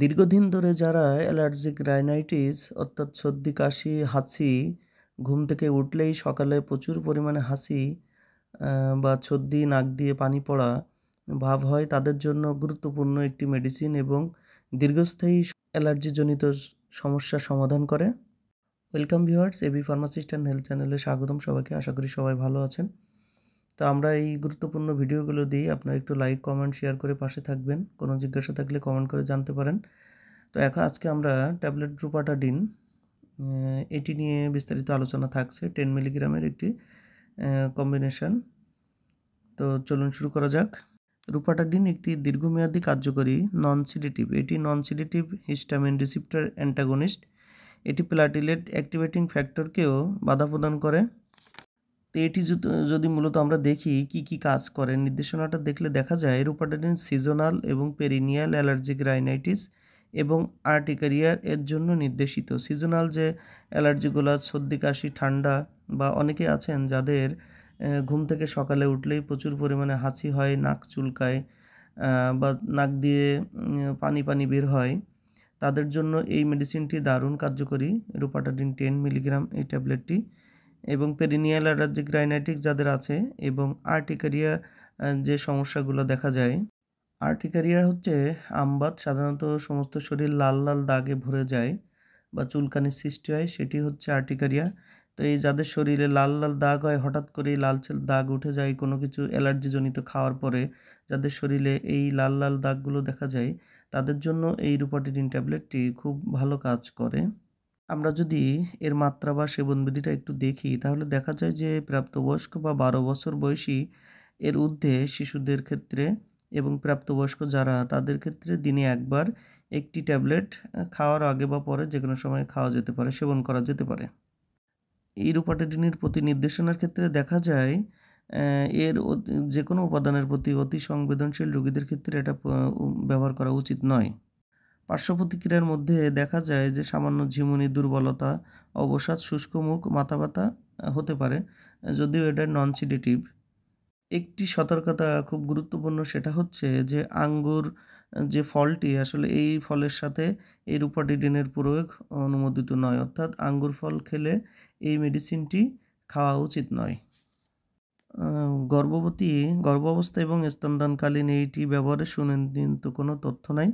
দীর্ঘদিন ধরে যারা অ্যালার্জিক রাইনাইটিস অর্থাৎ সর্দি কাশি হাঁচি ঘুম থেকে উঠলেই সকালে প্রচুর পরিমাণে হাঁচি বা সর্দি নাক দিয়ে পানি পড়া ভাব হয় তাদের জন্য গুরুত্বপূর্ণ একটি মেডিসিন এবং দীর্ঘস্থায়ী অ্যালার্জিজনিত সমস্যার সমাধান করে। Welcome viewers, AB pharmacist and health চ্যানেলে স্বাগতম সবাইকে। আশা করি সবাই ভালো আছেন। তো আমরা এই গুরুত্বপূর্ণ ভিডিওগুলো দিই, আপনারা একটু লাইক কমেন্ট শেয়ার করে পাশে থাকবেন। কোনো জিজ্ঞাসা থাকলে কমেন্ট করে জানতে পারেন। তো আজকে আমরা ট্যাবলেট রুপাটাডিন এটি নিয়ে বিস্তারিত আলোচনা থাকছে। 10 মিলিগ্রামের একটি কম্বিনেশন। তো চলুন শুরু করা যাক। রুপাটাডিন একটি দীর্ঘমেয়াদী কার্যকরী নন সিডেটিভ। এটি নন সিডেটিভ হিস্টামিন রিসিপ্টর অ্যান্টাগনিস্ট। এটি প্লাটিলেট অ্যাক্টিভেটিং ফ্যাক্টরকেও বাধা প্রদান করে। তো এটি যদি মূলত আমরা দেখি কি কাজ করে, নির্দেশনাটা দেখলে দেখা যায় রুপাটাডিন সিজনাল এবং পেরিনিয়াল অ্যালার্জিক রাইনাইটিস এবং আর্টিকারিয়ার এর জন্য নির্দেশিত। সিজনাল যে অ্যালার্জিগুলো, সর্দি কাশি ঠান্ডা, বা অনেকে আছেন যাদের ঘুম থেকে সকালে উঠলেই প্রচুর পরিমাণে হাঁচি হয়, নাক চুলকায়, বা নাক দিয়ে পানি বের হয়, তাদের জন্য এই মেডিসিনটি দারুণ কার্যকরী। রুপাটাডিন 10 মিলিগ্রাম এই ট্যাবলেটটি। এবং পেরিনিয়াল অ্যালার্জিক রাইনাইটিস যাদের আছে এবং আর্টিকারিয়া যে সমস্যাগুলো দেখা যায়, আর্টিকারিয়া হচ্ছে আমবাত। সাধারণত সমস্ত শরীর লাল লাল দাগে ভরে যায় বা চুলকানির সৃষ্টি হয়, সেটি হচ্ছে আর্টিকারিয়া। তো এই যাদের শরীরে লাল লাল দাগ হয়, হঠাৎ করেই লালচে দাগ উঠে যায় কোনো কিছু অ্যালার্জিজনিত খাওয়ার পরে, যাদের শরীরে এই লাল লাল দাগগুলো দেখা যায়, তাদের জন্য এই রুপাটাডিন ট্যাবলেটটি খুব ভালো কাজ করে। আমরা যদি এর মাত্রা বা সেবনবিধিটা একটু দেখি, তাহলে দেখা যায় যে প্রাপ্তবয়স্ক বা 12 বছর বয়সী এর ঊর্ধ্বে শিশুদের ক্ষেত্রে এবং প্রাপ্তবয়স্ক যারা, তাদের ক্ষেত্রে দিনে একবার একটি ট্যাবলেট খাওয়ার আগে বা পরে যে কোনো সময় খাওয়া যেতে পারে, সেবন করা যেতে পারে। এই রুপাটাডিনের প্রতি নির্দেশনার ক্ষেত্রে দেখা যায় এর যে কোনো উপাদানের প্রতি অতি সংবেদনশীল রোগীদের ক্ষেত্রে এটা ব্যবহার করা উচিত নয়। পার্শ্ব প্রতিক্রিয়ার মধ্যে দেখা যায় যে সামান্য ঝিমুনি, দুর্বলতা, অবসাদ, শুষ্ক মুখ, মাথা ব্যথা হতে পারে, যদিও এটা নন সিডেটিভ। একটি সতর্কতা খুব গুরুত্বপূর্ণ, সেটা হচ্ছে যে আঙ্গুর যে ফলটি, আসলে এই ফলের সাথে এই রুপাটাডিনের প্রয়োগ অনুমোদিত নয়। অর্থাৎ আঙ্গুর ফল খেলে এই মেডিসিনটি খাওয়া উচিত নয়। গর্ভাবস্থা এবং স্তনদানকালীন এইটি ব্যবহারের সুনির্দিষ্ট কোনো তথ্য নাই।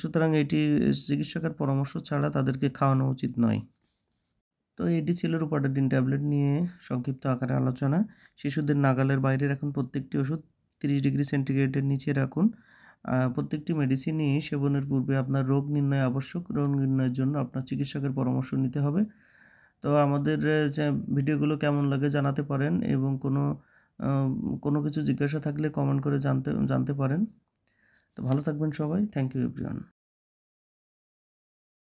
সুতরাং এটি চিকিৎসকের পরামর্শ ছাড়া তাদেরকে খাওয়ানো উচিত নয়। তো এটি ছিল রুপাটাডিন ট্যাবলেট নিয়ে সংক্ষিপ্ত আকারে আলোচনা। শিশুদের নাগালের বাইরে রাখুন। প্রত্যেকটি ওষুধ 30 ডিগ্রি সেন্টিগ্রেডের নিচে রাখুন। প্রত্যেকটি মেডিসিনই সেবনের পূর্বে আপনার রোগ নির্ণয় আবশ্যক। রোগ নির্ণয়ের জন্য আপনার চিকিৎসকের পরামর্শ নিতে হবে। তো আমাদের যে ভিডিওগুলো কেমন লাগে জানাতে পারেন, এবং কোনো কিছু জিজ্ঞাসা থাকলে কমেন্ট করে জানতে পারেন। তো ভালো থাকবেন সবাই। Thank you everyone.